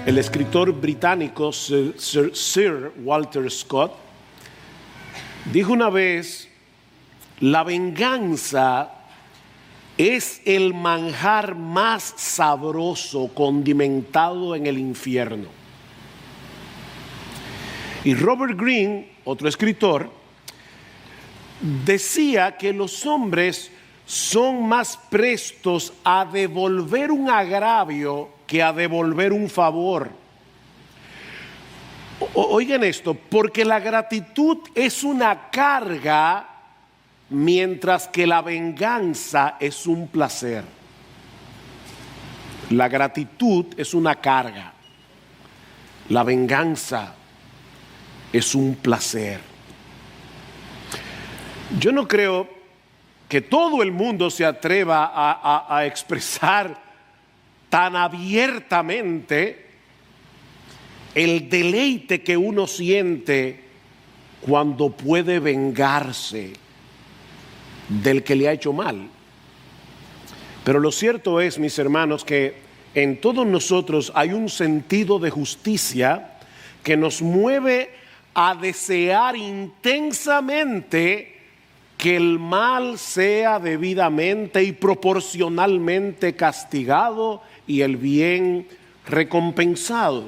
El escritor británico Sir Walter Scott dijo una vez: la venganza es el manjar más sabroso condimentado en el infierno. Y Robert Greene, otro escritor, decía que los hombres son más prestos a devolver un agravio que a devolver un favor. Oigan esto, porque la gratitud es una carga, mientras que la venganza es un placer. La gratitud es una carga, la venganza es un placer. Yo no creo que todo el mundo se atreva a expresar tan abiertamente el deleite que uno siente cuando puede vengarse del que le ha hecho mal. Pero lo cierto es, mis hermanos, que en todos nosotros hay un sentido de justicia que nos mueve a desear intensamente que el mal sea debidamente y proporcionalmente castigado y el bien recompensado.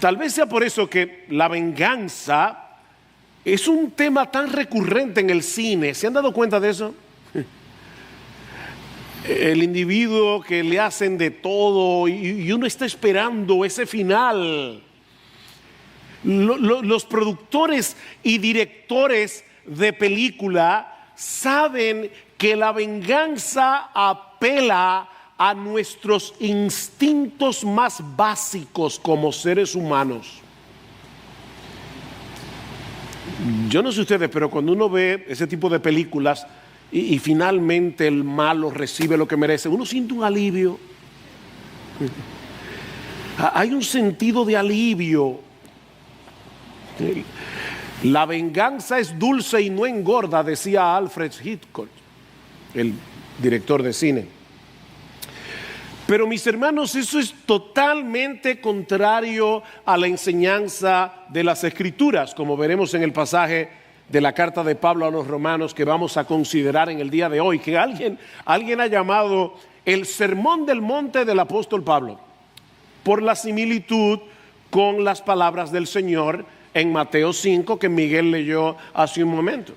Tal vez sea por eso que la venganza es un tema tan recurrente en el cine. ¿Se han dado cuenta de eso? El individuo que le hacen de todo y uno está esperando ese final. Los productores y directores de película saben que la venganza apela a nuestros instintos más básicos como seres humanos. Yo no sé ustedes, pero cuando uno ve ese tipo de películas y finalmente el malo recibe lo que merece, uno siente un alivio. Hay un sentido de alivio. La venganza es dulce y no engorda, decía Alfred Hitchcock, el director de cine. Pero mis hermanos, eso es totalmente contrario a la enseñanza de las Escrituras, como veremos en el pasaje de la carta de Pablo a los Romanos que vamos a considerar en el día de hoy, que alguien ha llamado el Sermón del Monte del apóstol Pablo, por la similitud con las palabras del Señor en Mateo 5 que Miguel leyó hace un momento.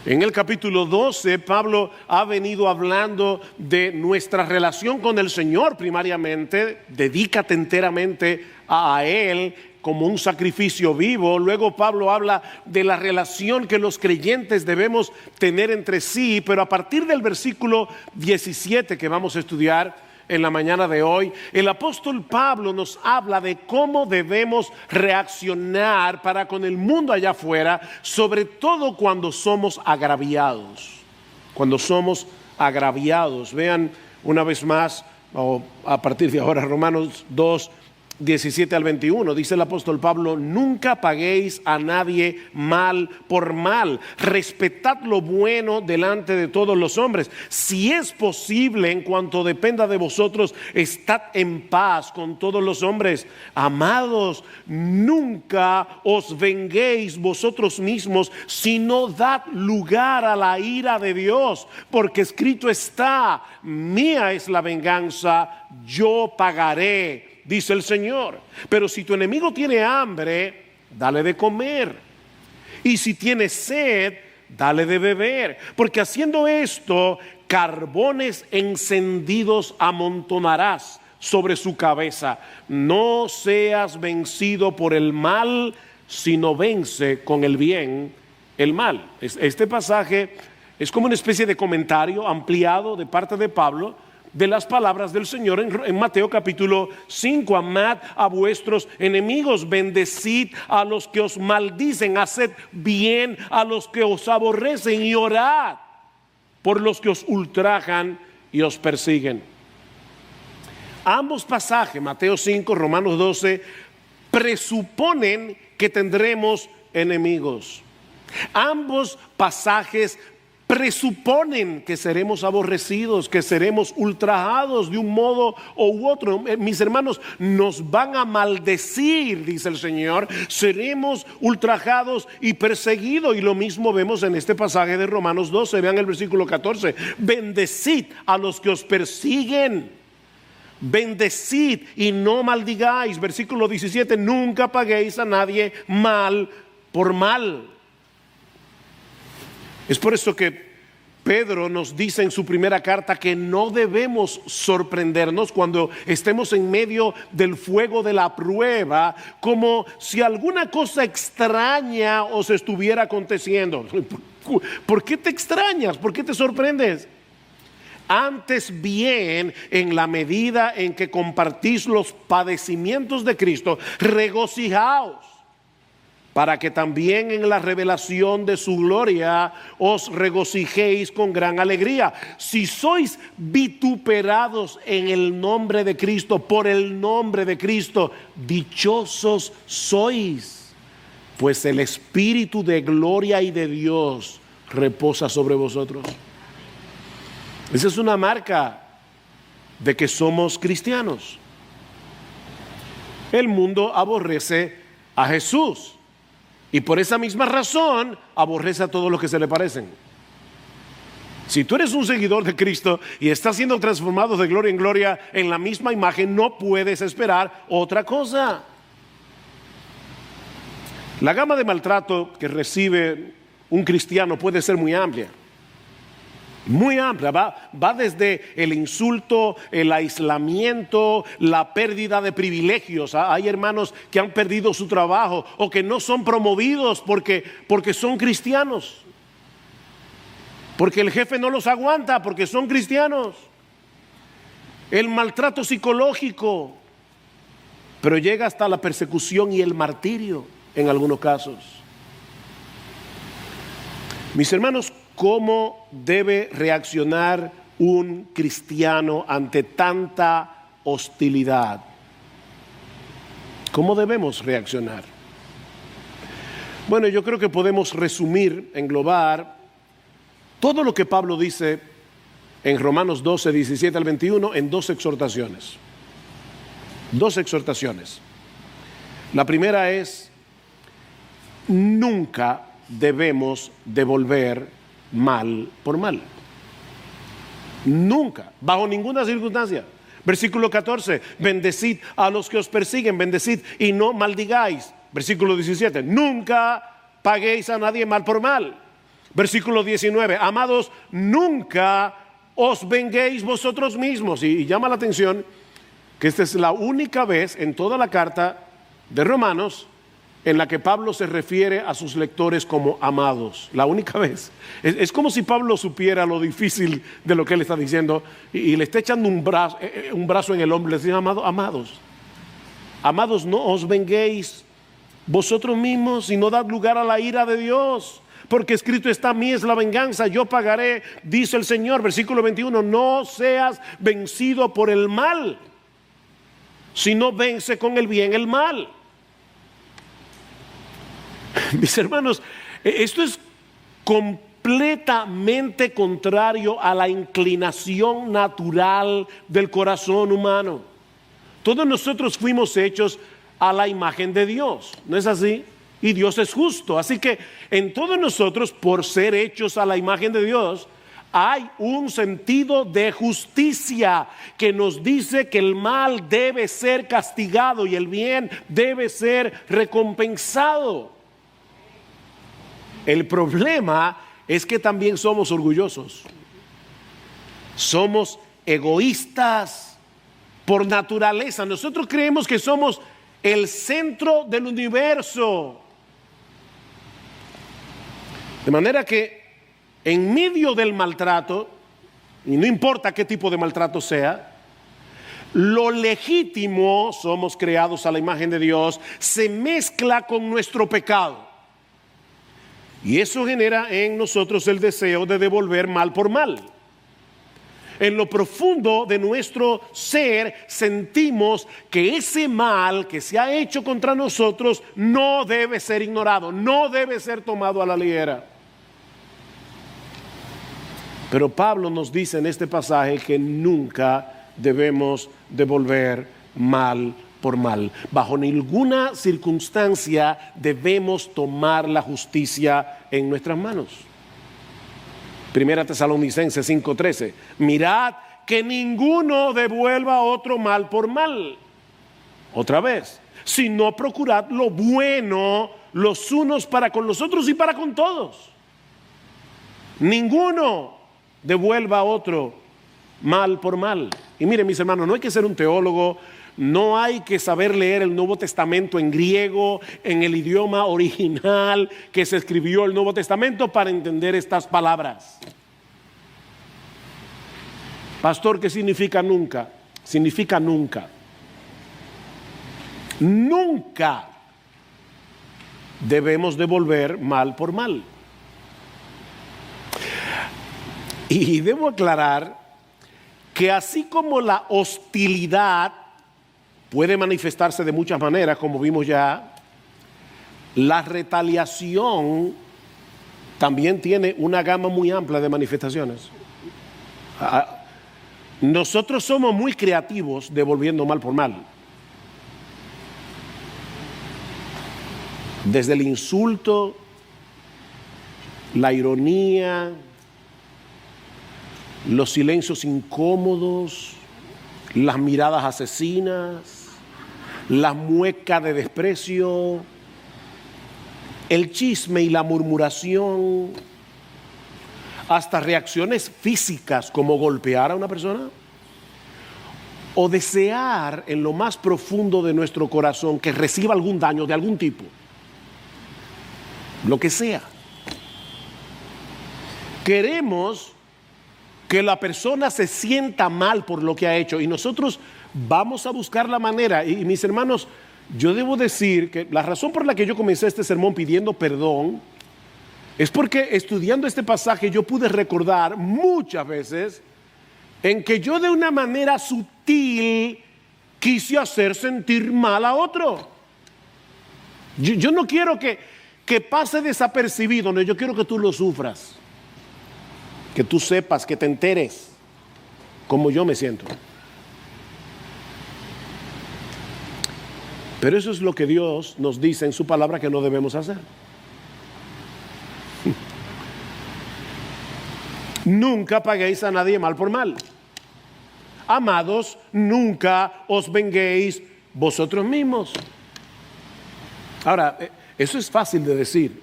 En el capítulo 12, Pablo ha venido hablando de nuestra relación con el Señor primariamente. Dedícate enteramente a Él como un sacrificio vivo. Luego Pablo habla de la relación que los creyentes debemos tener entre sí. Pero a partir del versículo 17 que vamos a estudiar en la mañana de hoy, el apóstol Pablo nos habla de cómo debemos reaccionar para con el mundo allá afuera, sobre todo cuando somos agraviados. Cuando somos agraviados. Vean una vez más, a partir de ahora, Romanos 2, 17 al 21, dice el apóstol Pablo: nunca paguéis a nadie mal por mal, respetad lo bueno delante de todos los hombres. Si es posible, en cuanto dependa de vosotros, estad en paz con todos los hombres. Amados, nunca os venguéis vosotros mismos, sino dad lugar a la ira de Dios, porque escrito está: mía es la venganza, yo pagaré, dice el Señor. Pero si tu enemigo tiene hambre, dale de comer. Y si tiene sed, dale de beber. Porque haciendo esto, carbones encendidos amontonarás sobre su cabeza. No seas vencido por el mal, sino vence con el bien el mal. Este pasaje es como una especie de comentario ampliado de parte de Pablo de las palabras del Señor en Mateo capítulo 5. Amad a vuestros enemigos, bendecid a los que os maldicen, haced bien a los que os aborrecen y orad por los que os ultrajan y os persiguen. Ambos pasajes, Mateo 5, Romanos 12, presuponen que tendremos enemigos. Ambos pasajes presuponen que seremos aborrecidos, que seremos ultrajados de un modo u otro. Mis hermanos, nos van a maldecir, dice el Señor, seremos ultrajados y perseguidos. Y lo mismo vemos en este pasaje de Romanos 12, vean el versículo 14: bendecid a los que os persiguen, bendecid y no maldigáis. Versículo 17: nunca paguéis a nadie mal por mal. Es por eso que Pedro nos dice en su primera carta que no debemos sorprendernos cuando estemos en medio del fuego de la prueba, como si alguna cosa extraña os estuviera aconteciendo. ¿Por qué te extrañas? ¿Por qué te sorprendes? Antes bien, en la medida en que compartís los padecimientos de Cristo, regocijaos, para que también en la revelación de su gloria os regocijéis con gran alegría. Si sois vituperados en el nombre de Cristo, por el nombre de Cristo, dichosos sois, pues el Espíritu de gloria y de Dios reposa sobre vosotros. Esa es una marca de que somos cristianos. El mundo aborrece a Jesús, y por esa misma razón aborrece a todos los que se le parecen. Si tú eres un seguidor de Cristo y estás siendo transformado de gloria en gloria en la misma imagen, no puedes esperar otra cosa. La gama de maltrato que recibe un cristiano puede ser muy amplia. Muy amplia, va desde el insulto, el aislamiento, la pérdida de privilegios. Hay hermanos que han perdido su trabajo o que no son promovidos porque son cristianos, porque el jefe no los aguanta porque son cristianos. El maltrato psicológico, pero llega hasta la persecución y el martirio en algunos casos. Mis hermanos, ¿cómo debe reaccionar un cristiano ante tanta hostilidad? ¿Cómo debemos reaccionar? Bueno, yo creo que podemos resumir, englobar todo lo que Pablo dice en Romanos 12, 17 al 21 en dos exhortaciones. Dos exhortaciones. La primera es: nunca debemos devolver mal por mal. Nunca, bajo ninguna circunstancia. Versículo 14: bendecid a los que os persiguen, bendecid y no maldigáis. Versículo 17: nunca paguéis a nadie mal por mal. Versículo 19: amados, nunca os venguéis vosotros mismos. Y llama la atención que esta es la única vez en toda la carta de Romanos en la que Pablo se refiere a sus lectores como amados. La única vez. Es como si Pablo supiera lo difícil de lo que él está diciendo y le está echando un brazo en el hombro. Le dice: amados, no os venguéis vosotros mismos y no dad lugar a la ira de Dios, porque escrito está: mí es la venganza, yo pagaré, dice el Señor. Versículo 21: no seas vencido por el mal, sino vence con el bien el mal. Mis hermanos, esto es completamente contrario a la inclinación natural del corazón humano. Todos nosotros fuimos hechos a la imagen de Dios, ¿no es así? Y Dios es justo, así que en todos nosotros, por ser hechos a la imagen de Dios, hay un sentido de justicia que nos dice que el mal debe ser castigado y el bien debe ser recompensado. El problema es que también somos orgullosos, somos egoístas por naturaleza. Nosotros creemos que somos el centro del universo, de manera que en medio del maltrato, y no importa qué tipo de maltrato sea, lo legítimo, somos creados a la imagen de Dios, se mezcla con nuestro pecado. Y eso genera en nosotros el deseo de devolver mal por mal. En lo profundo de nuestro ser sentimos que ese mal que se ha hecho contra nosotros no debe ser ignorado, no debe ser tomado a la ligera. Pero Pablo nos dice en este pasaje que nunca debemos devolver mal por mal. Bajo ninguna circunstancia debemos tomar la justicia en nuestras manos. Primera Tesalonicenses 5:13. Mirad que ninguno devuelva a otro mal por mal. Otra vez, sino procurad lo bueno los unos para con los otros y para con todos. Ninguno devuelva a otro mal por mal. Y miren, mis hermanos, no hay que ser un teólogo, no hay que saber leer el Nuevo Testamento en griego, en el idioma original que se escribió el Nuevo Testamento para entender estas palabras. Pastor, ¿qué significa nunca? Significa nunca. Nunca debemos devolver mal por mal. Y debo aclarar que así como la hostilidad puede manifestarse de muchas maneras, como vimos ya, la retaliación también tiene una gama muy amplia de manifestaciones. Nosotros somos muy creativos devolviendo mal por mal. Desde el insulto, la ironía, los silencios incómodos, las miradas asesinas, la mueca de desprecio, el chisme y la murmuración, hasta reacciones físicas como golpear a una persona o desear en lo más profundo de nuestro corazón que reciba algún daño de algún tipo, lo que sea. Queremos que la persona se sienta mal por lo que ha hecho y nosotros vamos a buscar la manera. Y mis hermanos, yo debo decir que la razón por la que yo comencé este sermón pidiendo perdón es porque estudiando este pasaje yo pude recordar muchas veces en que yo de una manera sutil quise hacer sentir mal a otro. Yo no quiero que pase desapercibido, no, yo quiero que tú lo sufras, que tú sepas, que te enteres cómo yo me siento. Pero eso es lo que Dios nos dice en su palabra que no debemos hacer. Nunca paguéis a nadie mal por mal. Amados, nunca os venguéis vosotros mismos. Ahora, eso es fácil de decir.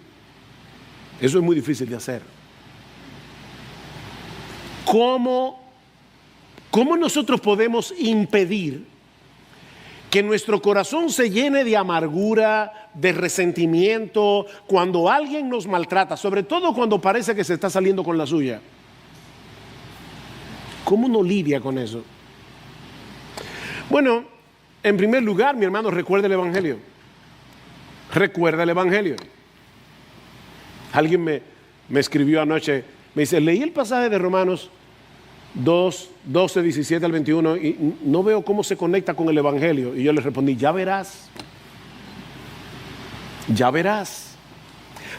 Eso es muy difícil de hacer. ¿Cómo nosotros podemos impedir que nuestro corazón se llene de amargura, de resentimiento, cuando alguien nos maltrata, sobre todo cuando parece que se está saliendo con la suya? ¿Cómo uno lidia con eso? Bueno, en primer lugar, mi hermano, recuerda el Evangelio. Recuerda el Evangelio. Alguien me escribió anoche, me dice, leí el pasaje de Romanos 2, 12, 17 al 21 y no veo cómo se conecta con el Evangelio. Y yo le respondí, ya verás. Ya verás.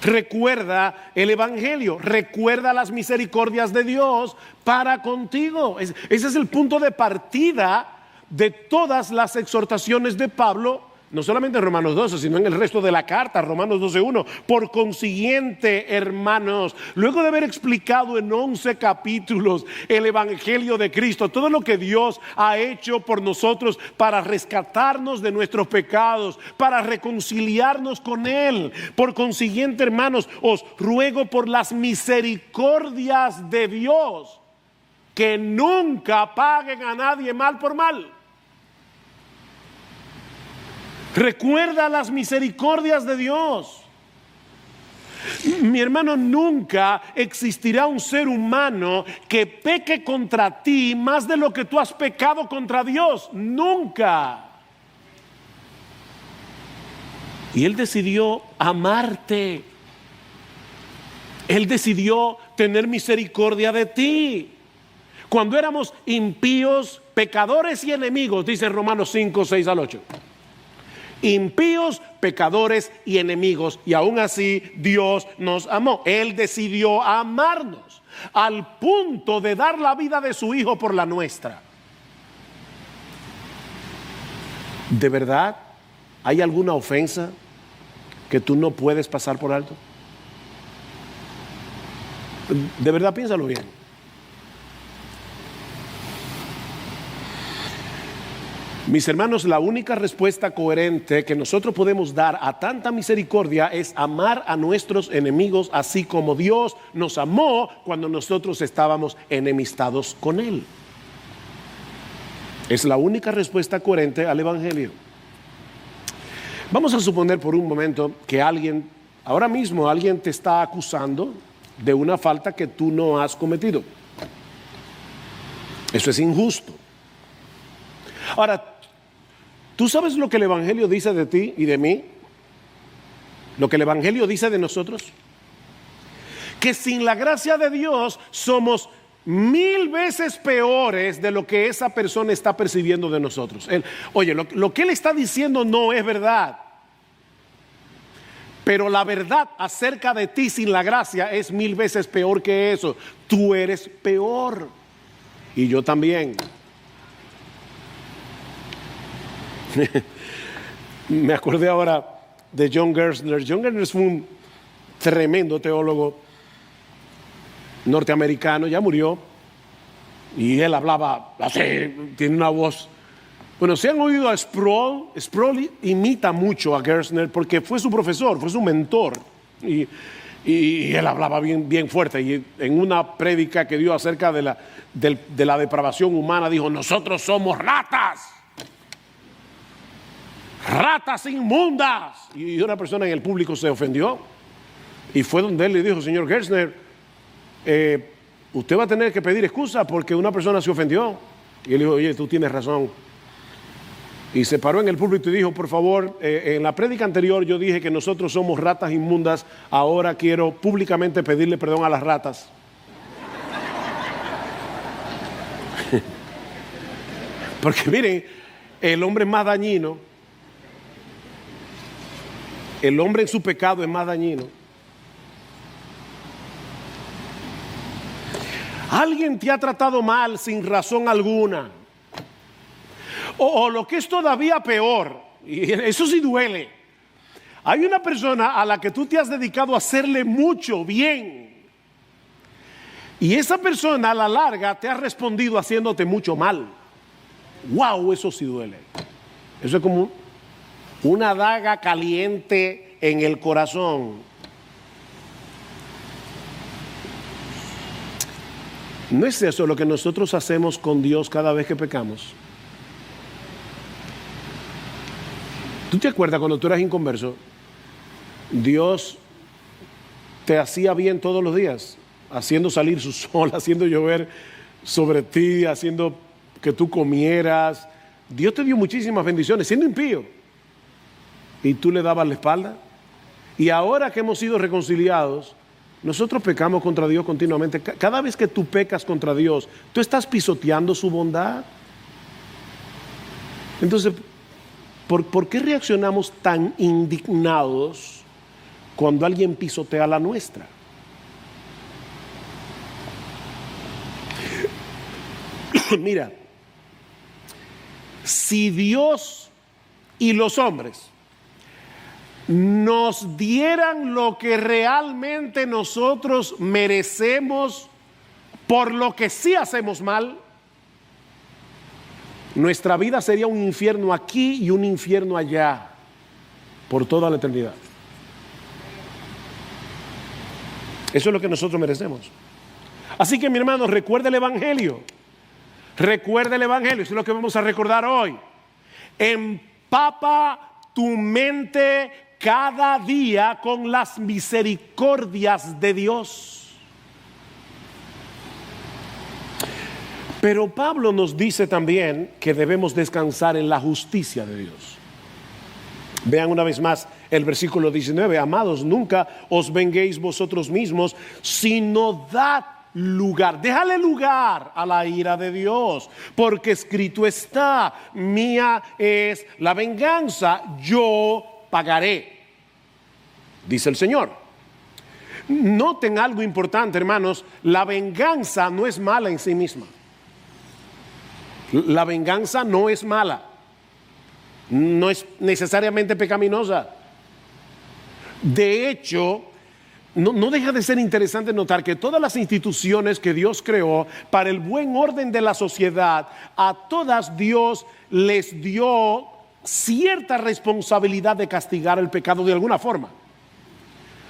Recuerda el Evangelio, recuerda las misericordias de Dios para contigo. Ese es el punto de partida de todas las exhortaciones de Pablo, no solamente en Romanos 12, sino en el resto de la carta, Romanos 12:1. Por consiguiente, hermanos, luego de haber explicado en 11 capítulos el Evangelio de Cristo, todo lo que Dios ha hecho por nosotros para rescatarnos de nuestros pecados, para reconciliarnos con Él. Por consiguiente, hermanos, os ruego por las misericordias de Dios que nunca paguen a nadie mal por mal. Recuerda las misericordias de Dios. Mi hermano, nunca existirá un ser humano que peque contra ti más de lo que tú has pecado contra Dios. Nunca. Y Él decidió amarte. Él decidió tener misericordia de ti. Cuando éramos impíos, pecadores y enemigos, dice Romanos 5, 6 al 8. Impíos, pecadores y enemigos, y aún así Dios nos amó. Él decidió amarnos. al punto de dar la vida de su hijo por la nuestra. ¿De verdad hay alguna ofensa que tú no puedes pasar por alto? De verdad, piénsalo bien. Mis hermanos, la única respuesta coherente que nosotros podemos dar a tanta misericordia es amar a nuestros enemigos así como Dios nos amó cuando nosotros estábamos enemistados con Él. Es la única respuesta coherente al Evangelio. Vamos a suponer por un momento que ahora mismo alguien te está acusando de una falta que tú no has cometido. Eso es injusto. Ahora, ¿tú sabes lo que el Evangelio dice de ti y de mí? Lo que el Evangelio dice de nosotros. Que sin la gracia de Dios somos 1000 veces peores de lo que esa persona está percibiendo de nosotros. Lo que él está diciendo no es verdad. Pero la verdad acerca de ti sin la gracia es 1000 veces peor que eso. Tú eres peor. Y yo también. Me acordé ahora de John Gerstner. John Gerstner fue un tremendo teólogo norteamericano, ya murió, y él hablaba así, tiene una voz. Bueno, si han oído a Sproul, Sproul imita mucho a Gerstner porque fue su profesor, fue su mentor, y él hablaba bien fuerte, y en una prédica que dio acerca de la depravación humana dijo: nosotros somos ratas inmundas. Y una persona en el público se ofendió y fue donde él le dijo: señor Gerstner, usted va a tener que pedir excusa porque una persona se ofendió. Y él dijo: oye, tú tienes razón. Y se paró en el púlpito y dijo: por favor, en la prédica anterior yo dije que nosotros somos ratas inmundas, ahora quiero públicamente pedirle perdón a las ratas. Porque miren, el hombre es más dañino, el hombre en su pecado es más dañino. Alguien te ha tratado mal sin razón alguna. O lo que es todavía peor, y eso sí duele. Hay una persona a la que tú te has dedicado a hacerle mucho bien. Y esa persona a la larga te ha respondido haciéndote mucho mal. ¡Wow! Eso sí duele. Eso es como una daga caliente en el corazón. ¿No es eso lo que nosotros hacemos con Dios cada vez que pecamos? ¿Tú te acuerdas cuando tú eras inconverso? Dios te hacía bien todos los días, haciendo salir su sol, haciendo llover sobre ti, haciendo que tú comieras. Dios te dio muchísimas bendiciones siendo impío. Y tú le dabas la espalda. Y ahora que hemos sido reconciliados, nosotros pecamos contra Dios continuamente. Cada vez que tú pecas contra Dios, tú estás pisoteando su bondad. Entonces, ¿por qué reaccionamos tan indignados cuando alguien pisotea la nuestra? Mira, si Dios y los hombres nos dieran lo que realmente nosotros merecemos por lo que sí hacemos mal, nuestra vida sería un infierno aquí y un infierno allá por toda la eternidad. Eso es lo que nosotros merecemos. Así que, mi hermano, recuerda el Evangelio. Recuerda el Evangelio. Eso es lo que vamos a recordar hoy. Empapa tu mente cada día con las misericordias de Dios. Pero Pablo nos dice también que debemos descansar en la justicia de Dios. Vean una vez más el versículo 19. Amados, nunca os venguéis vosotros mismos, sino dad lugar, déjale lugar a la ira de Dios, porque escrito está: mía es la venganza, yo pagaré, dice el Señor. Noten algo importante, hermanos, la venganza no es mala en sí misma. La venganza no es mala, no es necesariamente pecaminosa. De hecho, no deja de ser interesante notar que todas las instituciones que Dios creó para el buen orden de la sociedad, a todas Dios les dio cierta responsabilidad de castigar el pecado de alguna forma.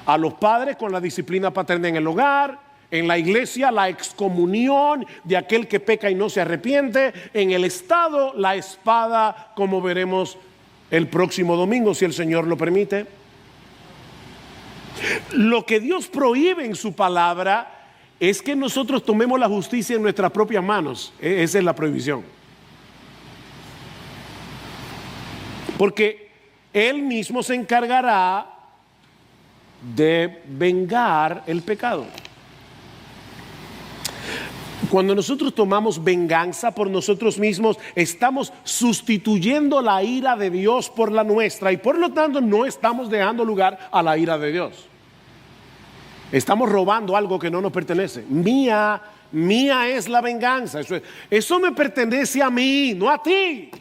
A los padres con la disciplina paterna en el hogar, en la iglesia la excomunión de aquel que peca y no se arrepiente, en el Estado la espada, como veremos el próximo domingo si el Señor lo permite. Lo que Dios prohíbe en su palabra es que nosotros tomemos la justicia en nuestras propias manos. Esa es la prohibición. Porque Él mismo se encargará de vengar el pecado. Cuando nosotros tomamos venganza por nosotros mismos, estamos sustituyendo la ira de Dios por la nuestra y por lo tanto no estamos dejando lugar a la ira de Dios. Estamos robando algo que no nos pertenece. Mía es la venganza. Eso me pertenece a mí, no a ti.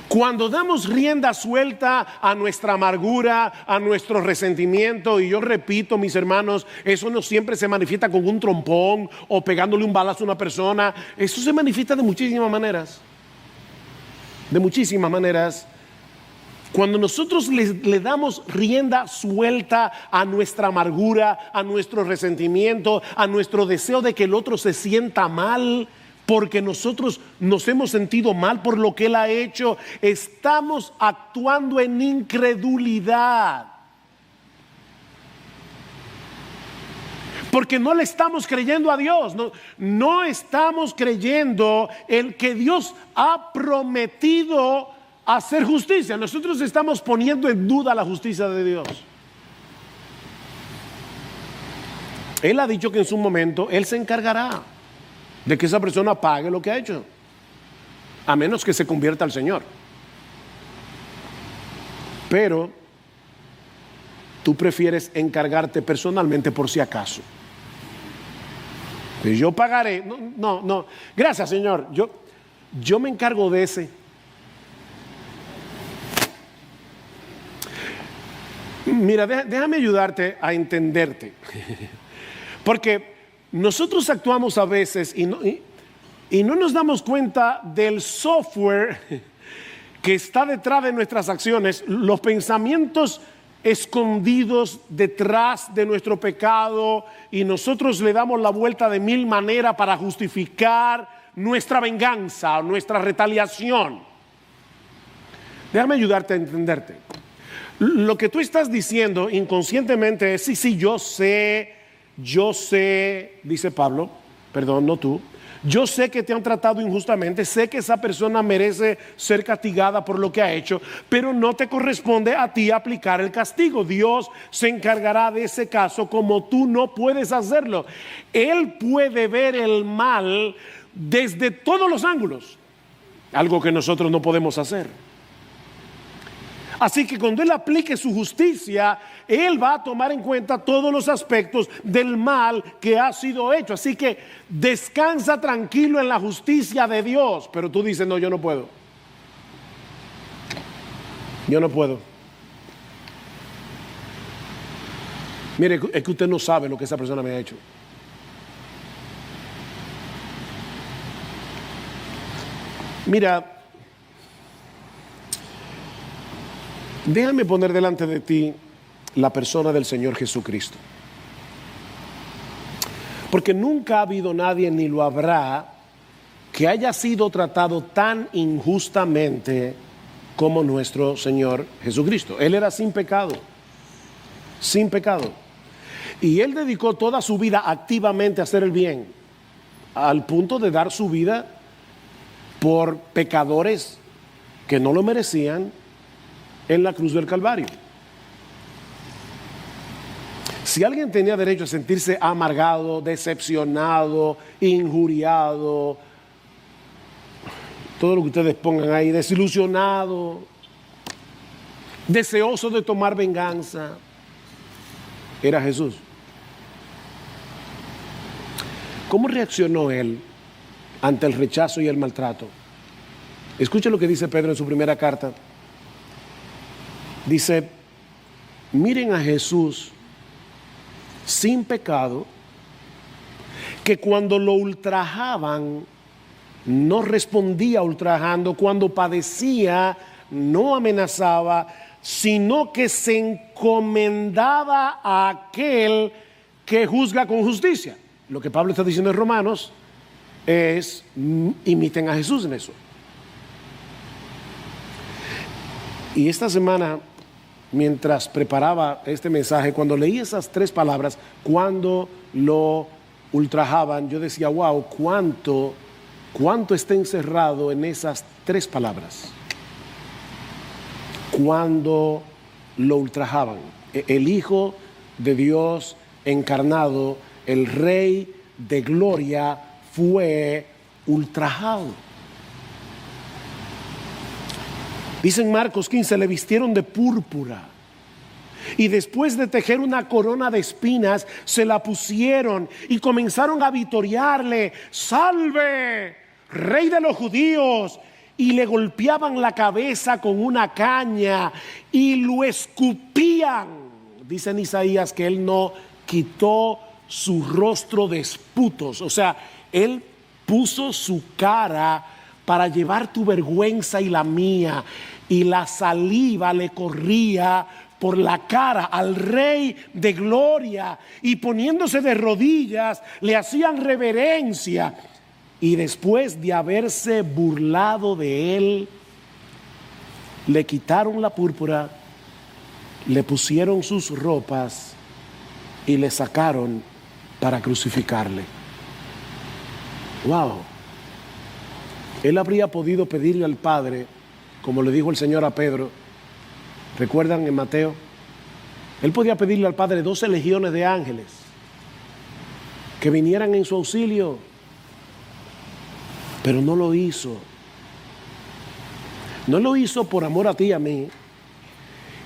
Cuando damos rienda suelta a nuestra amargura, a nuestro resentimiento, y yo repito, mis hermanos, eso no siempre se manifiesta con un trompón o pegándole un balazo a una persona. Eso se manifiesta de muchísimas maneras. De muchísimas maneras. Cuando nosotros le damos rienda suelta a nuestra amargura, a nuestro resentimiento, a nuestro deseo de que el otro se sienta mal, porque nosotros nos hemos sentido mal por lo que Él ha hecho, estamos actuando en incredulidad. Porque no le estamos creyendo a Dios, no estamos creyendo en que Dios ha prometido hacer justicia. Nosotros estamos poniendo en duda la justicia de Dios. Él ha dicho que en su momento Él se encargará de que esa persona pague lo que ha hecho, a menos que se convierta al Señor. Pero tú prefieres encargarte personalmente por si acaso. Pues yo pagaré. No. Gracias, Señor. Yo me encargo de ese. Mira, déjame ayudarte a entenderte. Porque nosotros actuamos a veces y no nos damos cuenta del software que está detrás de nuestras acciones, los pensamientos escondidos detrás de nuestro pecado, y nosotros le damos la vuelta de mil maneras para justificar nuestra venganza, nuestra retaliación. Déjame ayudarte a entenderte. Lo que tú estás diciendo inconscientemente es: sí, yo sé, dice Pablo, perdón, no tú, yo sé que te han tratado injustamente, sé que esa persona merece ser castigada por lo que ha hecho, pero no te corresponde a ti aplicar el castigo. Dios se encargará de ese caso, como tú no puedes hacerlo. Él puede ver el mal desde todos los ángulos, algo que nosotros no podemos hacer. Así que cuando Él aplique su justicia, Él va a tomar en cuenta todos los aspectos del mal que ha sido hecho. Así que descansa tranquilo en la justicia de Dios. Pero tú dices: no, yo no puedo. Yo no puedo. Mire, es que usted no sabe lo que esa persona me ha hecho. Mira, déjame poner delante de ti la persona del Señor Jesucristo. Porque nunca ha habido nadie, ni lo habrá, que haya sido tratado tan injustamente como nuestro Señor Jesucristo. Él era sin pecado. Sin pecado. Y Él dedicó toda su vida activamente a hacer el bien, al punto de dar su vida por pecadores que no lo merecían, en la cruz del Calvario. Si alguien tenía derecho a sentirse amargado, decepcionado, injuriado, todo lo que ustedes pongan ahí, desilusionado, deseoso de tomar venganza, era Jesús. ¿Cómo reaccionó él ante el rechazo y el maltrato? Escuche lo que dice Pedro en su primera carta. Dice, miren a Jesús sin pecado, que cuando lo ultrajaban, no respondía ultrajando, cuando padecía, no amenazaba, sino que se encomendaba a aquel que juzga con justicia. Lo que Pablo está diciendo en Romanos es, imiten a Jesús en eso. Y esta semana, mientras preparaba este mensaje, cuando leí esas 3 palabras, cuando lo ultrajaban, yo decía, wow, cuánto está encerrado en esas 3 palabras. Cuando lo ultrajaban, el Hijo de Dios encarnado, el Rey de Gloria, fue ultrajado. Dice en Marcos 15, le vistieron de púrpura y después de tejer una corona de espinas, se la pusieron y comenzaron a vitorearle, salve, Rey de los judíos, y le golpeaban la cabeza con una caña y lo escupían. Dice en Isaías que él no quitó su rostro de esputos, o sea, él puso su cara para llevar tu vergüenza y la mía, y la saliva le corría por la cara al Rey de Gloria, y poniéndose de rodillas le hacían reverencia, y después de haberse burlado de él, le quitaron la púrpura, le pusieron sus ropas y le sacaron para crucificarle. Wow. Él habría podido pedirle al Padre, como le dijo el Señor a Pedro, ¿recuerdan en Mateo? Él podía pedirle al Padre 12 legiones de ángeles que vinieran en su auxilio, pero no lo hizo. No lo hizo por amor a ti y a mí,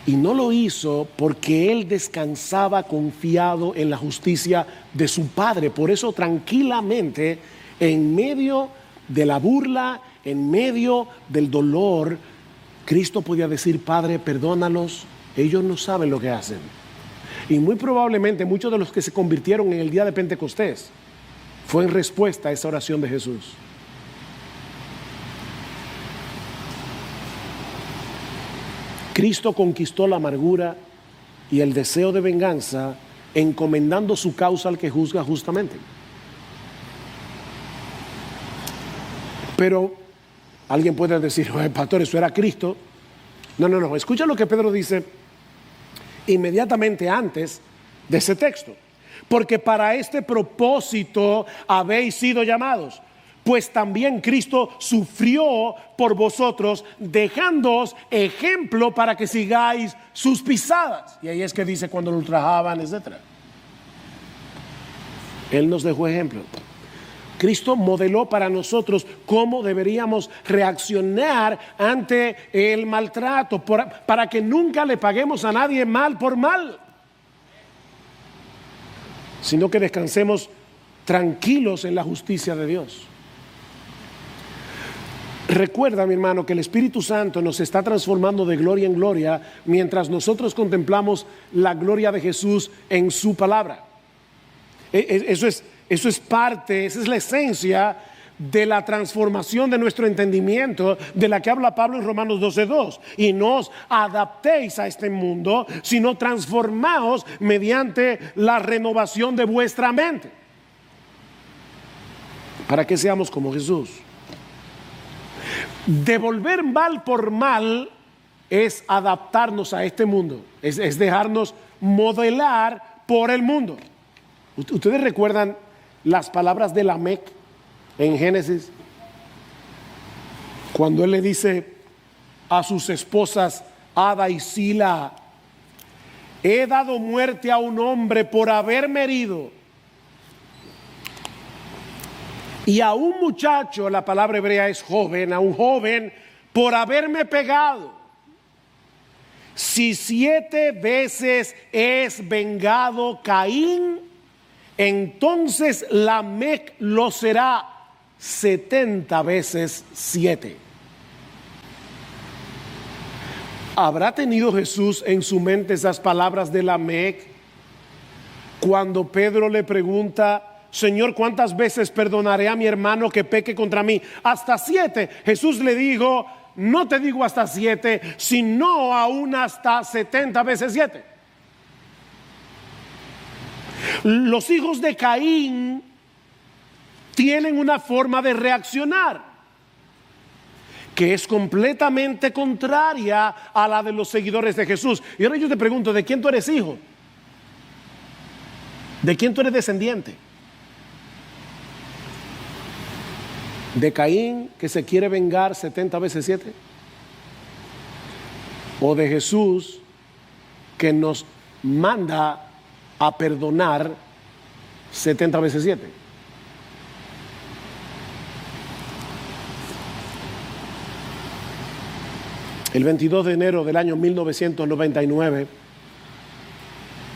y no lo hizo porque él descansaba confiado en la justicia de su Padre. Por eso tranquilamente, en medio de la burla, en medio del dolor, Cristo podía decir, Padre, perdónalos, ellos no saben lo que hacen. Y muy probablemente muchos de los que se convirtieron en el día de Pentecostés fue en respuesta a esa oración de Jesús. Cristo conquistó la amargura y el deseo de venganza, encomendando su causa al que juzga justamente. Pero alguien puede decir, pastor, eso era Cristo. No, escucha lo que Pedro dice inmediatamente antes de ese texto. Porque para este propósito habéis sido llamados, pues también Cristo sufrió por vosotros, dejándoos ejemplo para que sigáis sus pisadas. Y ahí es que dice cuando lo ultrajaban, etc. Él nos dejó ejemplo. Cristo modeló para nosotros cómo deberíamos reaccionar ante el maltrato, para que nunca le paguemos a nadie mal por mal, sino que descansemos tranquilos en la justicia de Dios. Recuerda, mi hermano, que el Espíritu Santo nos está transformando de gloria en gloria mientras nosotros contemplamos la gloria de Jesús en su palabra. Eso es parte, esa es la esencia de la transformación de nuestro entendimiento, de la que habla Pablo en Romanos 12:2. Y no os adaptéis a este mundo, sino transformaos mediante la renovación de vuestra mente, para que seamos como Jesús. Devolver mal por mal es adaptarnos a este mundo, es dejarnos modelar por el mundo. Ustedes recuerdan las palabras de Lamec en Génesis, cuando él le dice a sus esposas Ada y Sila: he dado muerte a un hombre por haberme herido, y a un muchacho, la palabra hebrea es joven, a un joven por haberme pegado. si 7 veces es vengado Caín, entonces Lamec lo será 70 veces 7. ¿Habrá tenido Jesús en su mente esas palabras de Lamec cuando Pedro le pregunta: Señor, ¿cuántas veces perdonaré a mi hermano que peque contra mí? Hasta 7. Jesús le dijo: no te digo hasta 7, sino aún hasta 70 veces 7. Los hijos de Caín tienen una forma de reaccionar que es completamente contraria a la de los seguidores de Jesús. Y ahora yo te pregunto: ¿de quién tú eres hijo? ¿De quién tú eres descendiente? ¿De Caín, que se quiere vengar 70 veces 7? ¿O de Jesús, que nos manda a perdonar 70 veces 7? El 22 de enero del año 1999,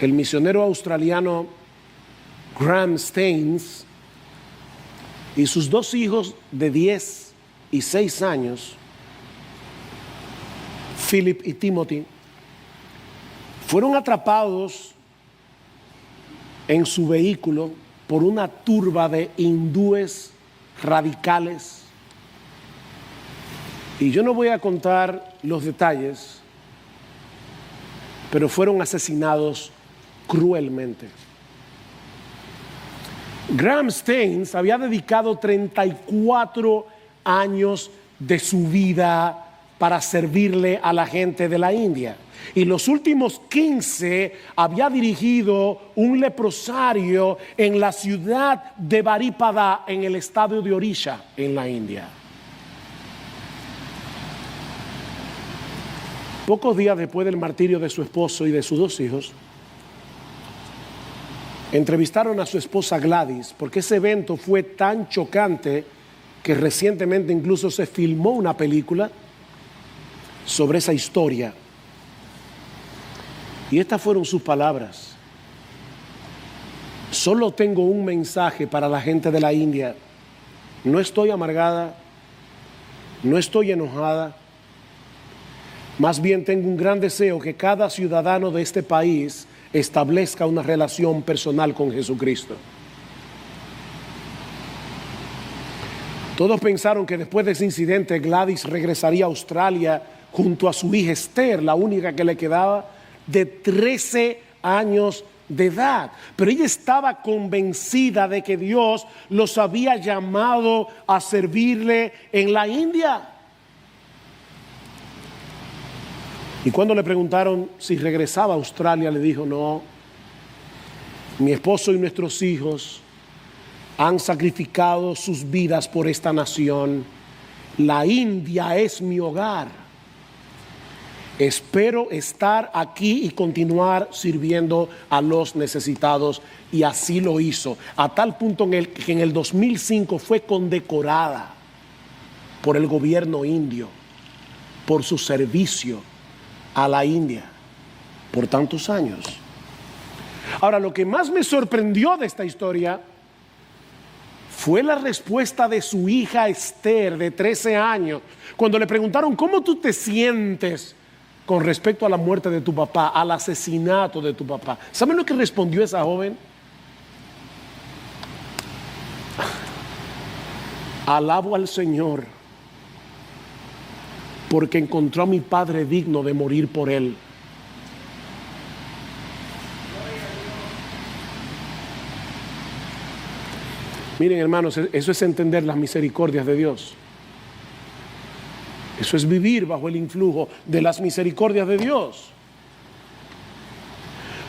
el misionero australiano Graham Staines y sus 2 hijos de 10 y 6 años, Philip y Timothy, fueron atrapados en su vehículo por una turba de hindúes radicales. Y yo no voy a contar los detalles, pero fueron asesinados cruelmente. Graham Staines había dedicado 34 años de su vida para servirle a la gente de la India. Y los últimos 15 había dirigido un leprosario en la ciudad de Baripada, en el estado de Orissa, en la India. Pocos días después del martirio de su esposo y de sus 2 hijos, entrevistaron a su esposa Gladys, porque ese evento fue tan chocante que recientemente incluso se filmó una película sobre esa historia. Y estas fueron sus palabras: solo tengo un mensaje para la gente de la India. No estoy amargada, no estoy enojada. Más bien tengo un gran deseo que cada ciudadano de este país establezca una relación personal con Jesucristo. Todos pensaron que después de ese incidente Gladys regresaría a Australia junto a su hija Esther, la única que le quedaba, de 13 años de edad. Pero ella estaba convencida de que Dios los había llamado a servirle en la India. Y cuando le preguntaron si regresaba a Australia, le dijo: no, mi esposo y nuestros hijos han sacrificado sus vidas por esta nación. La India es mi hogar. Espero estar aquí y continuar sirviendo a los necesitados. Y así lo hizo, a tal punto que en el 2005 fue condecorada por el gobierno indio por su servicio a la India por tantos años. Ahora, lo que más me sorprendió de esta historia fue la respuesta de su hija Esther, de 13 años, cuando le preguntaron: ¿cómo tú te sientes con respecto a la muerte de tu papá, al asesinato de tu papá? ¿Saben lo que respondió esa joven? Alabo al Señor porque encontró a mi padre digno de morir por él. Miren, hermanos, eso es entender las misericordias de Dios. Eso es vivir bajo el influjo de las misericordias de Dios.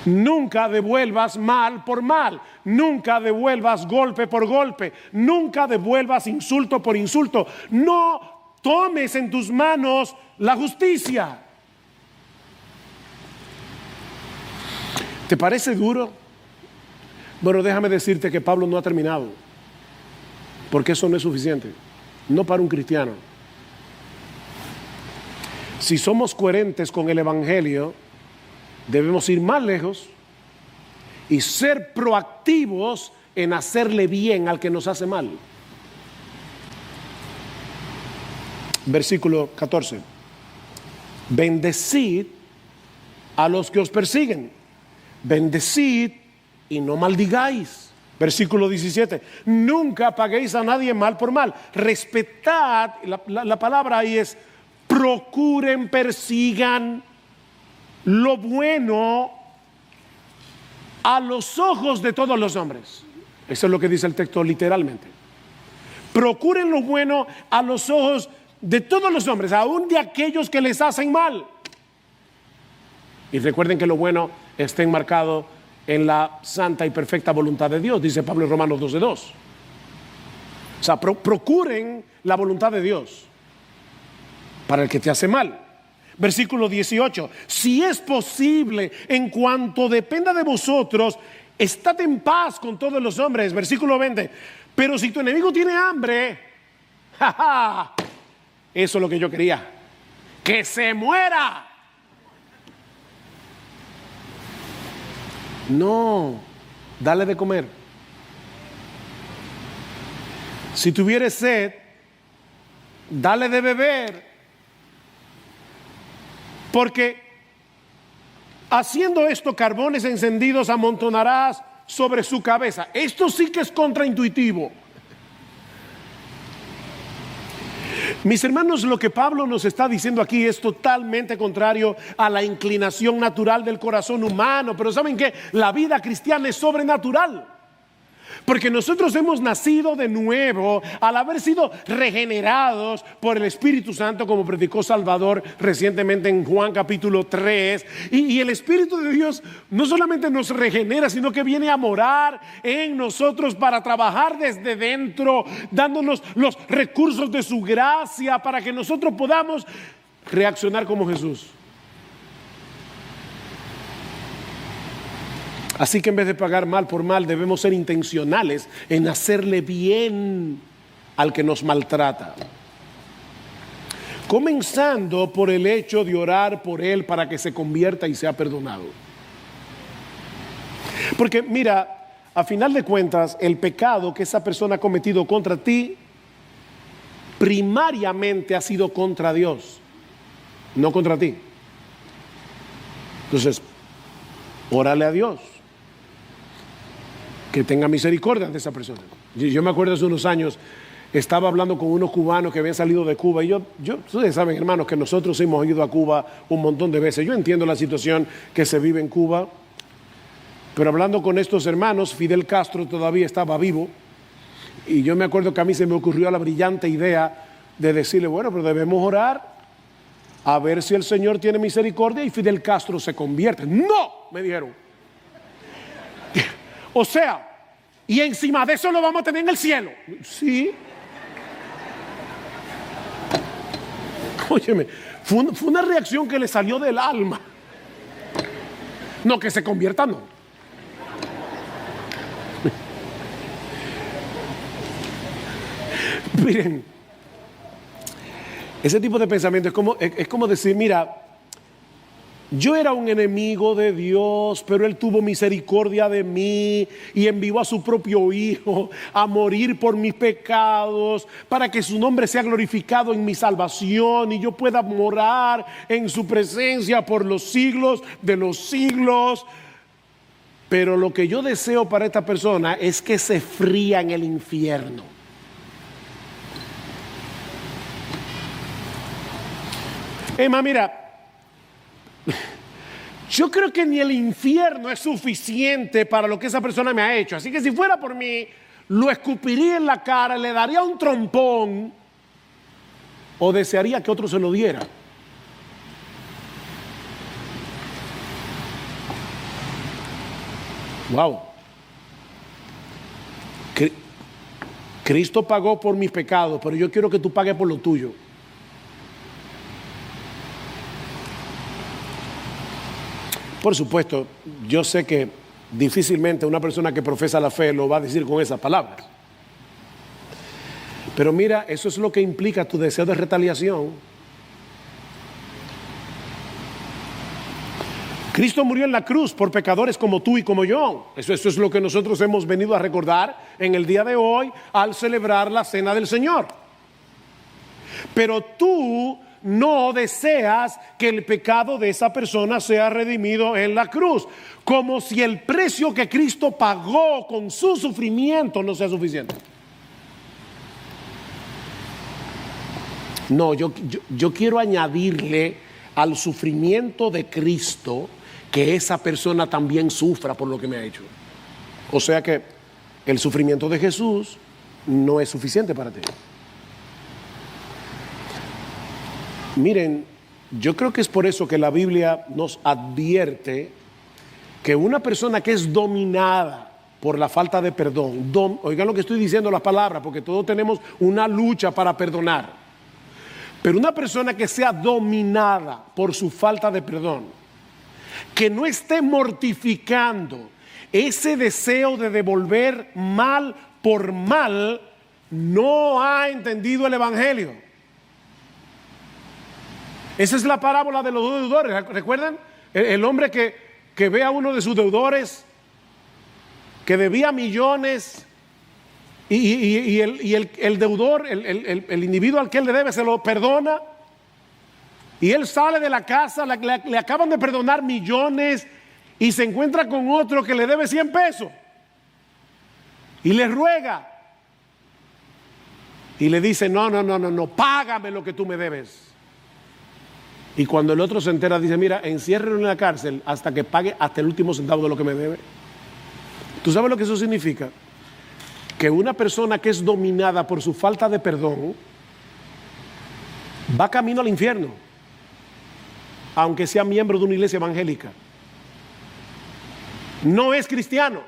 Nunca devuelvas mal por mal, nunca devuelvas golpe por golpe, nunca devuelvas insulto por insulto. No tomes en tus manos la justicia. ¿Te parece duro? Bueno, déjame decirte que Pablo no ha terminado, porque eso no es suficiente, no para un cristiano. si somos coherentes con el Evangelio, debemos ir más lejos y ser proactivos en hacerle bien al que nos hace mal. Versículo 14. Bendecid a los que os persiguen. Bendecid y no maldigáis. Versículo 17. Nunca paguéis a nadie mal por mal. Respetad, la palabra ahí es procuren, persigan lo bueno a los ojos de todos los hombres. Eso es lo que dice el texto literalmente. Procuren lo bueno a los ojos de todos los hombres, aún de aquellos que les hacen mal. Y recuerden que lo bueno está enmarcado en la santa y perfecta voluntad de Dios, dice Pablo en Romanos 12:2. O sea, procuren la voluntad de Dios para el que te hace mal. Versículo 18. Si es posible, en cuanto dependa de vosotros, estad en paz con todos los hombres. Versículo 20. Pero si tu enemigo tiene hambre, ¡ja! Eso es lo que yo quería. ¡Que se muera! No, dale de comer. Si tuvieres sed, dale de beber. Porque haciendo esto, carbones encendidos amontonarás sobre su cabeza. Esto sí que es contraintuitivo. Mis hermanos, lo que Pablo nos está diciendo aquí es totalmente contrario a la inclinación natural del corazón humano. Pero ¿saben qué? La vida cristiana es sobrenatural. Porque nosotros hemos nacido de nuevo al haber sido regenerados por el Espíritu Santo, como predicó Salvador recientemente en Juan capítulo 3. Y el Espíritu de Dios no solamente nos regenera, sino que viene a morar en nosotros para trabajar desde dentro, dándonos los recursos de su gracia para que nosotros podamos reaccionar como Jesús. Así que en vez de pagar mal por mal, debemos ser intencionales en hacerle bien al que nos maltrata. Comenzando por el hecho de orar por él para que se convierta y sea perdonado. Porque mira, a final de cuentas, el pecado que esa persona ha cometido contra ti, primariamente ha sido contra Dios, no contra ti. Entonces, órale a Dios que tenga misericordia de esa persona. Yo me acuerdo hace unos años, estaba hablando con unos cubanos que habían salido de Cuba y ustedes saben, hermanos, que nosotros hemos ido a Cuba un montón de veces. Yo entiendo la situación que se vive en Cuba, pero hablando con estos hermanos, Fidel Castro todavía estaba vivo y yo me acuerdo que a mí se me ocurrió la brillante idea de decirle, bueno, pero debemos orar a ver si el Señor tiene misericordia y Fidel Castro se convierte. ¡No!, me dijeron. O sea, y encima de eso lo vamos a tener en el cielo. Sí. Óyeme, fue una reacción que le salió del alma. No, que se convierta, no. Miren, ese tipo de pensamiento es como decir, mira, yo era un enemigo de Dios, pero Él tuvo misericordia de mí y envió a su propio Hijo a morir por mis pecados para que su nombre sea glorificado en mi salvación y yo pueda morar en su presencia por los siglos de los siglos. Pero lo que yo deseo para esta persona es que se fría en el infierno. Emma, mira, yo creo que ni el infierno es suficiente para lo que esa persona me ha hecho. Así que si fuera por mí, lo escupiría en la cara, le daría un trompón o desearía que otro se lo diera. Wow. Cristo pagó por mis pecados, pero yo quiero que tú pagues por lo tuyo. Por supuesto, yo sé que difícilmente una persona que profesa la fe lo va a decir con esas palabras. Pero mira, eso es lo que implica tu deseo de retaliación. Cristo murió en la cruz por pecadores como tú y como yo. Eso es lo que nosotros hemos venido a recordar en el día de hoy al celebrar la cena del Señor. Pero tú no deseas que el pecado de esa persona sea redimido en la cruz, como si el precio que Cristo pagó con su sufrimiento no sea suficiente. No, yo quiero añadirle al sufrimiento de Cristo que esa persona también sufra por lo que me ha hecho. O sea que el sufrimiento de Jesús no es suficiente para ti. Miren, yo creo que es por eso que la Biblia nos advierte que una persona que es dominada por la falta de perdón, oigan lo que estoy diciendo, las palabras, porque todos tenemos una lucha para perdonar, pero una persona que sea dominada por su falta de perdón, que no esté mortificando ese deseo de devolver mal por mal, no ha entendido el Evangelio. Esa es la parábola de los dos deudores. ¿Recuerdan? El hombre que ve a uno de sus deudores que debía millones y el deudor, el individuo al que él le debe, se lo perdona. Y él sale de la casa, le acaban de perdonar millones y se encuentra con otro que le debe 100 pesos. Y le ruega. Y le dice, no, págame lo que tú me debes. Y cuando el otro se entera, dice, mira, enciérrenlo en la cárcel hasta que pague hasta el último centavo de lo que me debe. ¿Tú sabes lo que eso significa? Que una persona que es dominada por su falta de perdón va camino al infierno, aunque sea miembro de una iglesia evangélica. No es cristiano.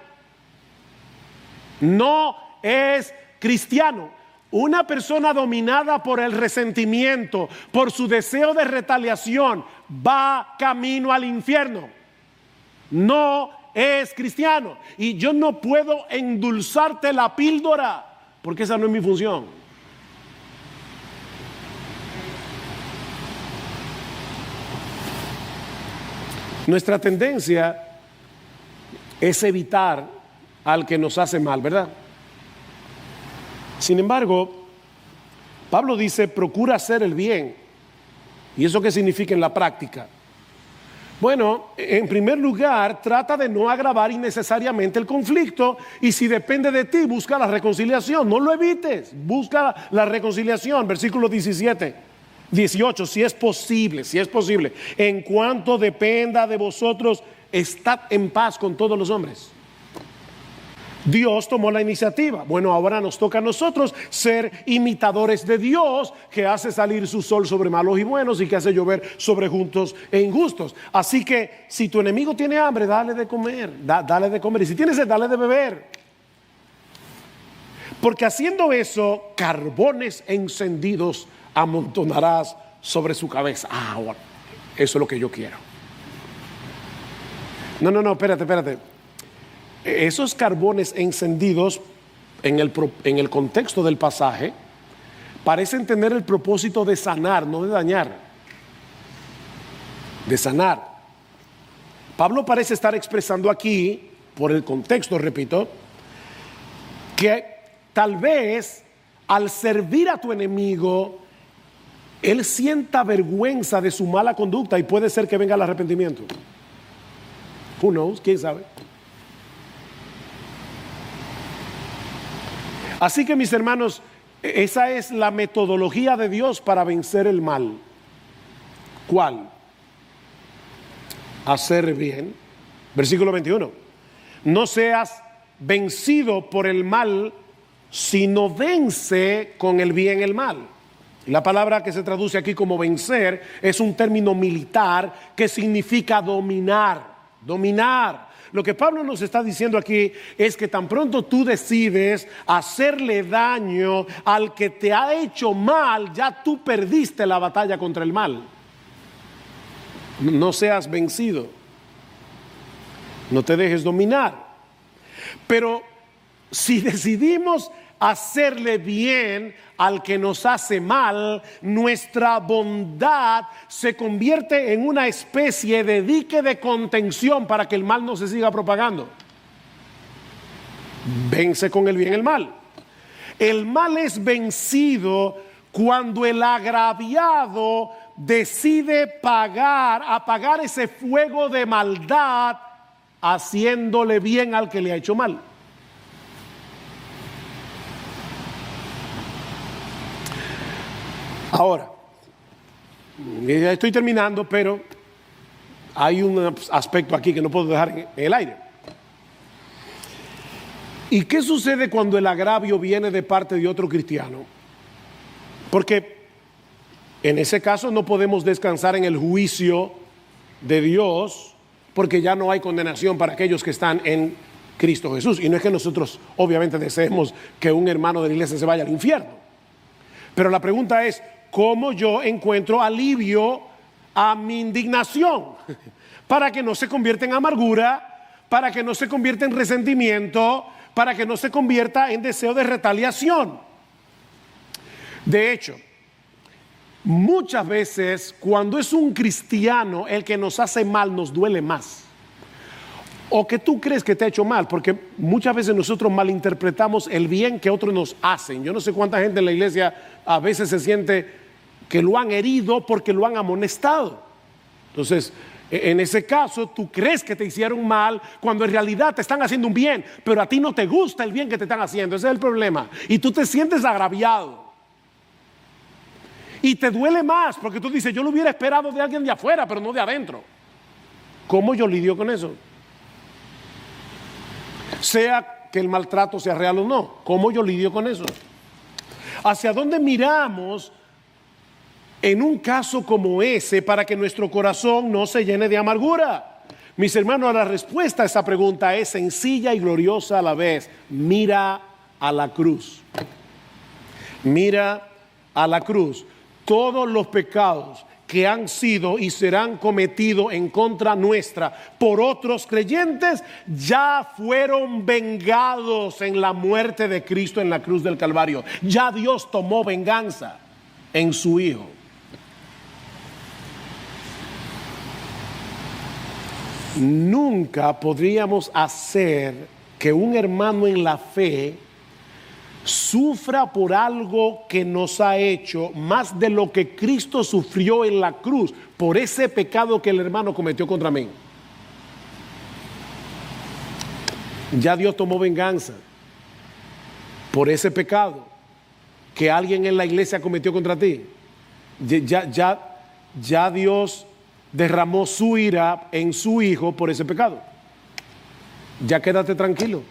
No es cristiano. Una persona dominada por el resentimiento, por su deseo de retaliación, va camino al infierno. No es cristiano. Y yo no puedo endulzarte la píldora, porque esa no es mi función. Nuestra tendencia es evitar al que nos hace mal, ¿verdad? Sin embargo, Pablo dice, procura hacer el bien. ¿Y eso qué significa en la práctica? Bueno, en primer lugar, trata de no agravar innecesariamente el conflicto, y si depende de ti, busca la reconciliación. No lo evites, busca la reconciliación. Versículo 18, si es posible. En cuanto dependa de vosotros, estad en paz con todos los hombres. Dios tomó la iniciativa. Bueno, ahora nos toca a nosotros ser imitadores de Dios, que hace salir su sol sobre malos y buenos y que hace llover sobre justos e injustos. Así que si tu enemigo tiene hambre, dale de comer, dale de comer. Y si tienes sed, dale de beber. Porque haciendo eso, carbones encendidos amontonarás sobre su cabeza. Ahora, eso es lo que yo quiero. No, espérate. Esos carbones encendidos en el contexto del pasaje parecen tener el propósito de sanar, no de dañar. De sanar. Pablo parece estar expresando aquí, por el contexto, repito, que tal vez al servir a tu enemigo, él sienta vergüenza de su mala conducta y puede ser que venga el arrepentimiento. Who knows? ¿Quién sabe? Así que, mis hermanos, esa es la metodología de Dios para vencer el mal. ¿Cuál? Hacer bien. Versículo 21. No seas vencido por el mal, sino vence con el bien el mal. La palabra que se traduce aquí como vencer es un término militar que significa dominar. Lo que Pablo nos está diciendo aquí es que tan pronto tú decides hacerle daño al que te ha hecho mal, ya tú perdiste la batalla contra el mal. No seas vencido. No te dejes dominar. Pero si decidimos hacerle bien al que nos hace mal, nuestra bondad se convierte en una especie de dique de contención para que el mal no se siga propagando. Vence con el bien el mal. El mal es vencido cuando el agraviado decide apagar ese fuego de maldad haciéndole bien al que le ha hecho mal. Ahora, ya estoy terminando, pero hay un aspecto aquí que no puedo dejar en el aire. ¿Y qué sucede cuando el agravio viene de parte de otro cristiano? Porque en ese caso no podemos descansar en el juicio de Dios, porque ya no hay condenación para aquellos que están en Cristo Jesús. Y no es que nosotros obviamente deseemos que un hermano de la iglesia se vaya al infierno. Pero la pregunta es, ¿cómo yo encuentro alivio a mi indignación? Para que no se convierta en amargura, para que no se convierta en resentimiento, para que no se convierta en deseo de retaliación. De hecho, muchas veces cuando es un cristiano el que nos hace mal, nos duele más. O que tú crees que te ha hecho mal, porque muchas veces nosotros malinterpretamos el bien que otros nos hacen. Yo no sé cuánta gente en la iglesia a veces se siente que lo han herido porque lo han amonestado. Entonces, en ese caso, tú crees que te hicieron mal cuando en realidad te están haciendo un bien, pero a ti no te gusta el bien que te están haciendo. Ese es el problema. Y tú te sientes agraviado. Y te duele más porque tú dices, yo lo hubiera esperado de alguien de afuera, pero no de adentro. ¿Cómo yo lidio con eso? Sea que el maltrato sea real o no, ¿cómo yo lidio con eso? ¿Hacia dónde miramos en un caso como ese para que nuestro corazón no se llene de amargura? Mis hermanos, la respuesta a esa pregunta es sencilla y gloriosa a la vez. Mira a la cruz. Mira a la cruz. Todos los pecados que han sido y serán cometidos en contra nuestra por otros creyentes ya fueron vengados en la muerte de Cristo en la cruz del Calvario. Ya Dios tomó venganza en su Hijo. Nunca podríamos hacer que un hermano en la fe sufra por algo que nos ha hecho más de lo que Cristo sufrió en la cruz por ese pecado que el hermano cometió contra mí. Ya Dios tomó venganza por ese pecado que alguien en la iglesia cometió contra ti. Ya Dios derramó su ira en su Hijo por ese pecado. Ya quédate tranquilo.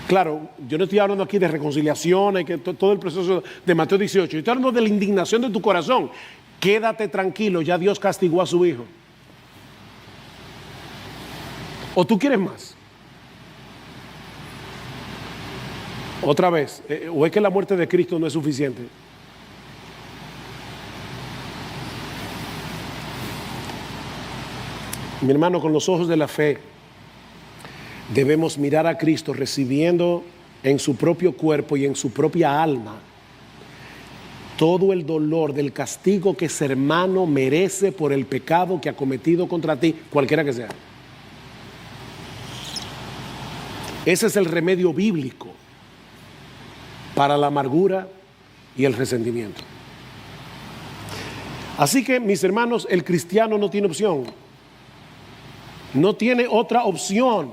Claro, yo no estoy hablando aquí de reconciliación y que todo el proceso de Mateo 18. Yo estoy hablando de la indignación de tu corazón. Quédate tranquilo, ya Dios castigó a su Hijo. ¿O tú quieres más? Otra vez, ¿o es que la muerte de Cristo no es suficiente? Mi hermano, con los ojos de la fe, debemos mirar a Cristo recibiendo en su propio cuerpo y en su propia alma todo el dolor del castigo que ese hermano merece por el pecado que ha cometido contra ti, cualquiera que sea. Ese es el remedio bíblico para la amargura y el resentimiento. Así que, mis hermanos, el cristiano no tiene opción. No tiene otra opción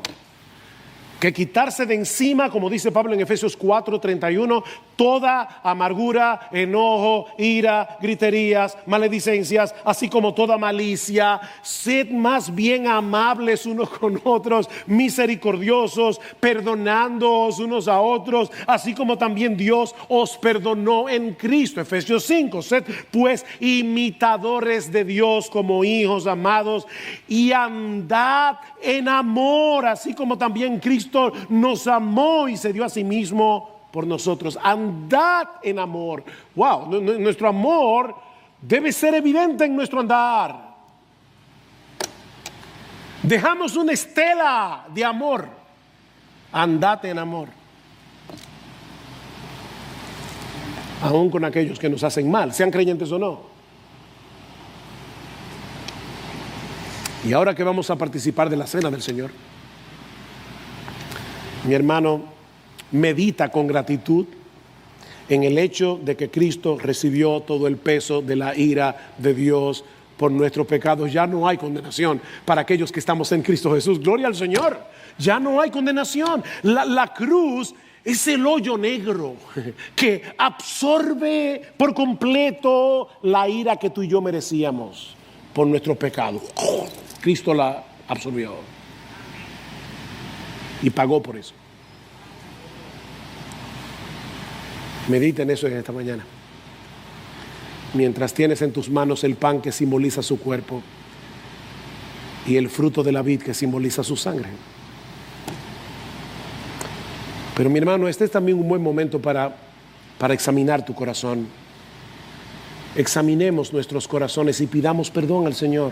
que quitarse de encima, como dice Pablo en Efesios 4:31, toda amargura, enojo, ira, griterías, maledicencias, así como toda malicia. Sed más bien amables unos con otros, misericordiosos, perdonándoos unos a otros, así como también Dios os perdonó en Cristo. Efesios 5, sed pues imitadores de Dios como hijos amados y andad en amor, así como también Cristo nos amó y se dio a sí mismo por nosotros. Andad en amor. Wow, nuestro amor debe ser evidente en nuestro andar. Dejamos una estela de amor. Andad en amor. aún con aquellos que nos hacen mal, sean creyentes o no. Y ahora que vamos a participar de la cena del Señor, mi hermano, medita con gratitud en el hecho de que Cristo recibió todo el peso de la ira de Dios por nuestros pecados. Ya no hay condenación para aquellos que estamos en Cristo Jesús. Gloria al Señor. Ya no hay condenación. La cruz es el hoyo negro que absorbe por completo la ira que tú y yo merecíamos por nuestros pecados. Cristo la absorbió y pagó por eso. Medita en eso en esta mañana. Mientras tienes en tus manos el pan que simboliza su cuerpo y el fruto de la vid que simboliza su sangre. Pero mi hermano, este es también un buen momento para examinar tu corazón. Examinemos nuestros corazones y pidamos perdón al Señor.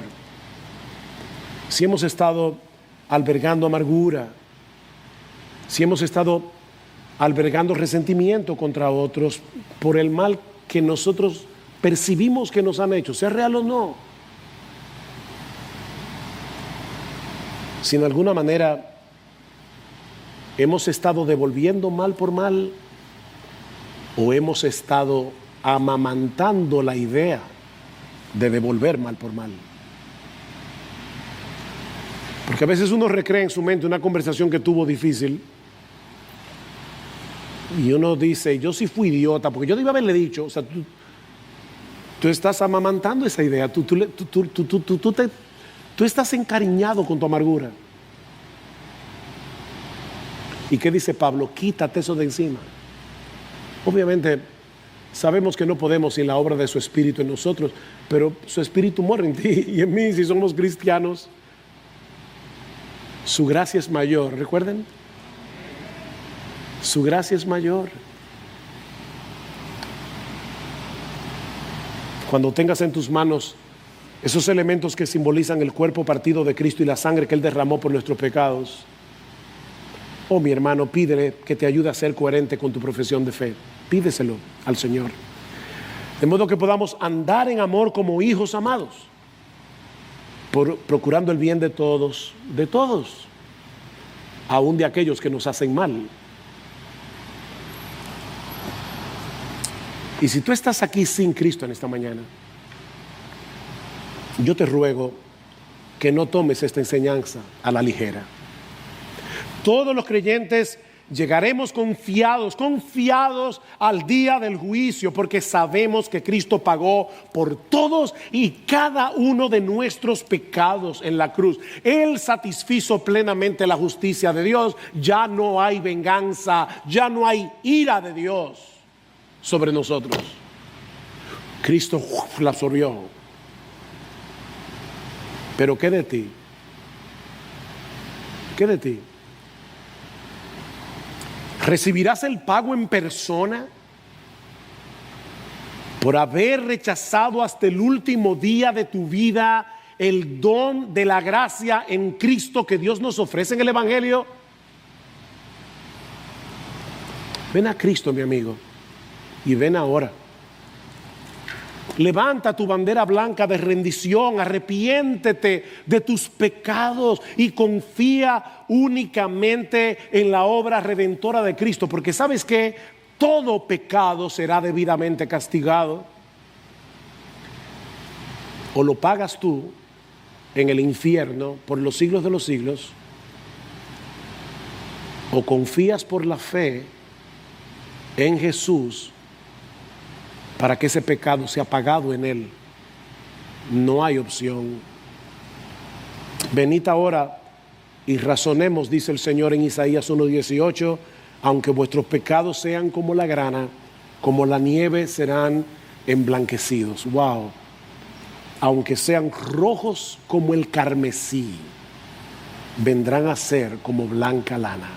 Si hemos estado albergando amargura, si hemos estado albergando resentimiento contra otros por el mal que nosotros percibimos que nos han hecho, sea real o no. Si en alguna manera hemos estado devolviendo mal por mal o hemos estado amamantando la idea de devolver mal por mal. Porque a veces uno recrea en su mente una conversación que tuvo difícil y uno dice, yo sí fui idiota, porque yo debí haberle dicho. O sea, tú estás amamantando esa idea, tú estás encariñado con tu amargura. ¿Y qué dice Pablo? Quítate eso de encima. Obviamente sabemos que no podemos sin la obra de su Espíritu en nosotros, pero su Espíritu mora en ti y en mí si somos cristianos. Su gracia es mayor, ¿recuerden? Su gracia es mayor. Cuando tengas en tus manos esos elementos que simbolizan el cuerpo partido de Cristo y la sangre que Él derramó por nuestros pecados, oh mi hermano, pídele que te ayude a ser coherente con tu profesión de fe. Pídeselo al Señor. De modo que podamos andar en amor como hijos amados, procurando el bien de todos, aún de aquellos que nos hacen mal. Y si tú estás aquí sin Cristo en esta mañana, yo te ruego que no tomes esta enseñanza a la ligera. Todos los creyentes llegaremos confiados al día del juicio, porque sabemos que Cristo pagó por todos y cada uno de nuestros pecados en la cruz. Él satisfizo plenamente la justicia de Dios. Ya no hay venganza, ya no hay ira de Dios sobre nosotros. Cristo la absorbió. Pero ¿qué de ti? ¿Qué de ti? ¿Recibirás el pago en persona por haber rechazado hasta el último día de tu vida el don de la gracia en Cristo que Dios nos ofrece en el Evangelio? Ven a Cristo, mi amigo, y ven ahora. Levanta tu bandera blanca de rendición, arrepiéntete de tus pecados y confía únicamente en la obra redentora de Cristo, porque sabes que todo pecado será debidamente castigado. O lo pagas tú en el infierno por los siglos de los siglos, o confías por la fe en Jesús para que ese pecado sea pagado en Él. No hay opción. Venid ahora y razonemos, dice el Señor en Isaías 1:18, aunque vuestros pecados sean como la grana, como la nieve serán emblanquecidos. Wow. Aunque sean rojos como el carmesí, vendrán a ser como blanca lana.